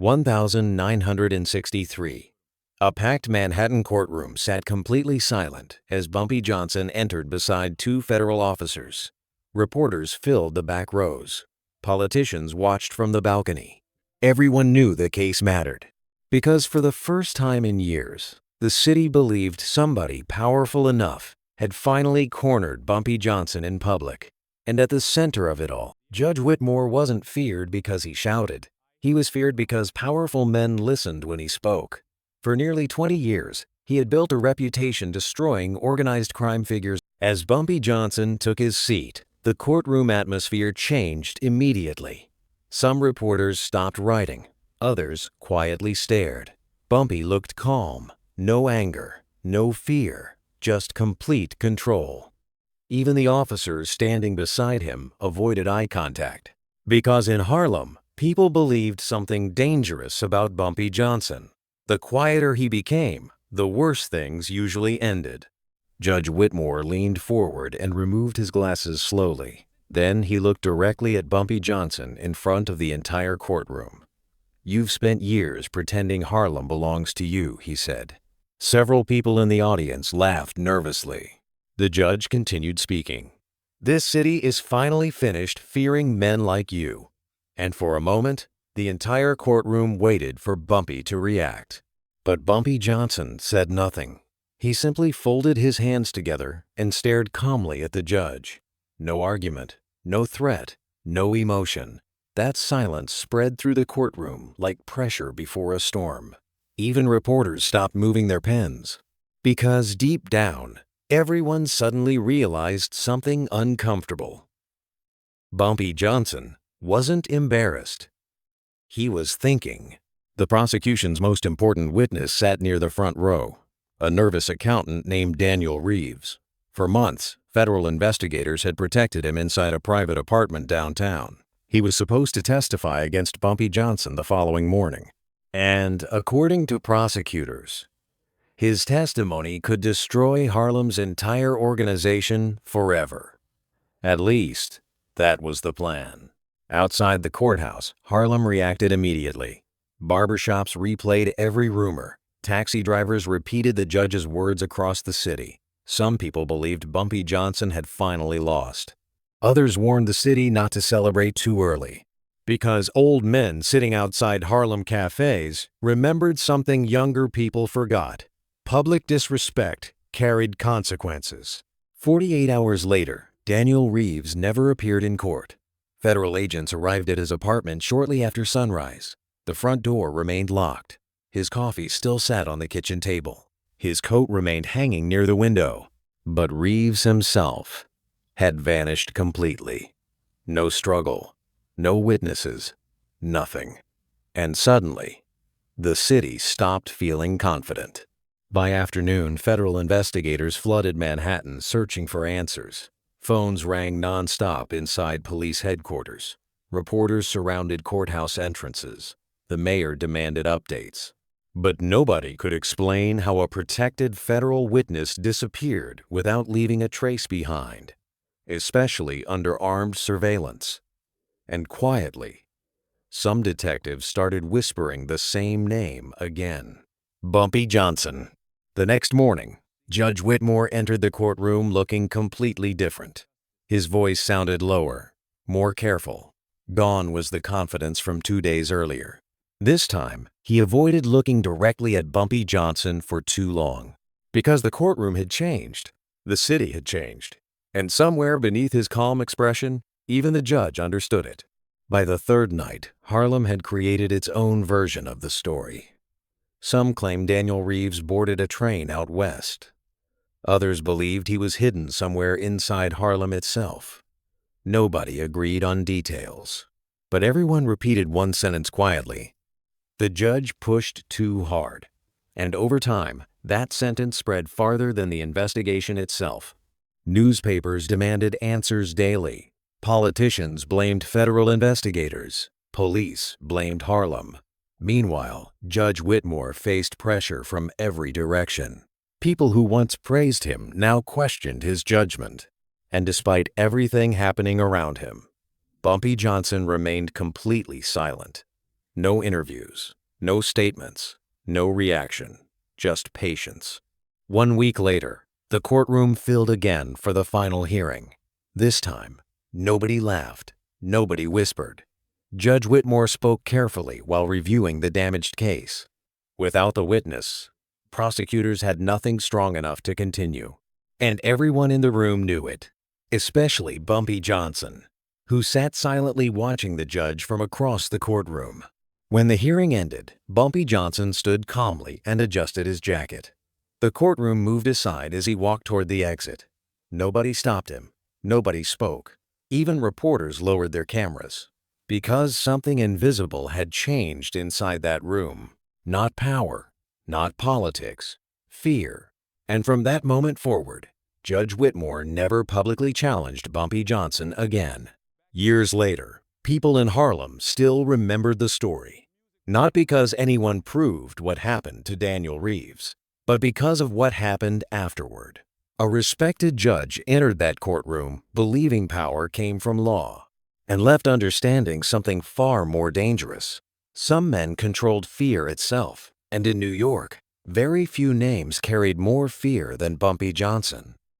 1963. A packed Manhattan courtroom sat completely silent as Bumpy Johnson entered beside two federal officers. Reporters filled the back rows. Politicians watched from the balcony. Everyone knew the case mattered, because for the first time in years, the city believed somebody powerful enough had finally cornered Bumpy Johnson in public. And at the center of it all, Judge Whitmore wasn't feared because he shouted. He was feared because powerful men listened when he spoke. For nearly 20 years, he had built a reputation destroying organized crime figures. As Bumpy Johnson took his seat, the courtroom atmosphere changed immediately. Some reporters stopped writing. Others quietly stared. Bumpy looked calm. No anger, no fear, just complete control. Even the officers standing beside him avoided eye contact. Because in Harlem, people believed something dangerous about Bumpy Johnson. The quieter he became, the worse things usually ended. Judge Whitmore leaned forward and removed his glasses slowly. Then he looked directly at Bumpy Johnson in front of the entire courtroom. "You've spent years pretending Harlem belongs to you," he said. Several people in the audience laughed nervously. The judge continued speaking. "This city is finally finished fearing men like you." And for a moment, the entire courtroom waited for Bumpy to react. But Bumpy Johnson said nothing. He simply folded his hands together and stared calmly at the judge. No argument, no threat, no emotion. That silence spread through the courtroom like pressure before a storm. Even reporters stopped moving their pens. Because deep down, everyone suddenly realized something uncomfortable. Bumpy Johnson wasn't embarrassed. He was thinking. The prosecution's most important witness sat near the front row, a nervous accountant named Daniel Reeves. For months, federal investigators had protected him inside a private apartment downtown. He was supposed to testify against Bumpy Johnson the following morning. And according to prosecutors, his testimony could destroy Harlem's entire organization forever. At least, that was the plan. Outside the courthouse, Harlem reacted immediately. Barbershops replayed every rumor. Taxi drivers repeated the judge's words across the city. Some people believed Bumpy Johnson had finally lost. Others warned the city not to celebrate too early, because old men sitting outside Harlem cafes remembered something younger people forgot. Public disrespect carried consequences. 48 hours later, Daniel Reeves never appeared in court. Federal agents arrived at his apartment shortly after sunrise. The front door remained locked. His coffee still sat on the kitchen table. His coat remained hanging near the window. But Reeves himself had vanished completely. No struggle, no witnesses, nothing. And suddenly, the city stopped feeling confident. By afternoon, federal investigators flooded Manhattan searching for answers. Phones rang nonstop inside police headquarters. Reporters surrounded courthouse entrances. The mayor demanded updates. But nobody could explain how a protected federal witness disappeared without leaving a trace behind, especially under armed surveillance. And quietly, some detectives started whispering the same name again. Bumpy Johnson. The next morning, Judge Whitmore entered the courtroom looking completely different. His voice sounded lower, more careful. Gone was the confidence from 2 days earlier. This time, he avoided looking directly at Bumpy Johnson for too long. Because the courtroom had changed. The city had changed. And somewhere beneath his calm expression, even the judge understood it. By the third night, Harlem had created its own version of the story. Some claimed Daniel Reeves boarded a train out west. Others believed he was hidden somewhere inside Harlem itself. Nobody agreed on details. But everyone repeated one sentence quietly. The judge pushed too hard. And over time, that sentence spread farther than the investigation itself. Newspapers demanded answers daily. Politicians blamed federal investigators. Police blamed Harlem. Meanwhile, Judge Whitmore faced pressure from every direction. People who once praised him now questioned his judgment. And despite everything happening around him, Bumpy Johnson remained completely silent. No interviews, no statements, no reaction, just patience. 1 week later, the courtroom filled again for the final hearing. This time, nobody laughed, nobody whispered. Judge Whitmore spoke carefully while reviewing the damaged case. Without the witness, prosecutors had nothing strong enough to continue. And everyone in the room knew it, especially Bumpy Johnson, who sat silently watching the judge from across the courtroom. When the hearing ended, Bumpy Johnson stood calmly and adjusted his jacket. The courtroom moved aside as he walked toward the exit. Nobody stopped him. Nobody spoke. Even reporters lowered their cameras. Because something invisible had changed inside that room. Not power, not politics, fear. And from that moment forward, Judge Whitmore never publicly challenged Bumpy Johnson again. Years later, people in Harlem still remembered the story. Not because anyone proved what happened to Daniel Reeves, but because of what happened afterward. A respected judge entered that courtroom believing power came from law, and left understanding something far more dangerous. Some men controlled fear itself, and in New York, very few names carried more fear than Bumpy Johnson.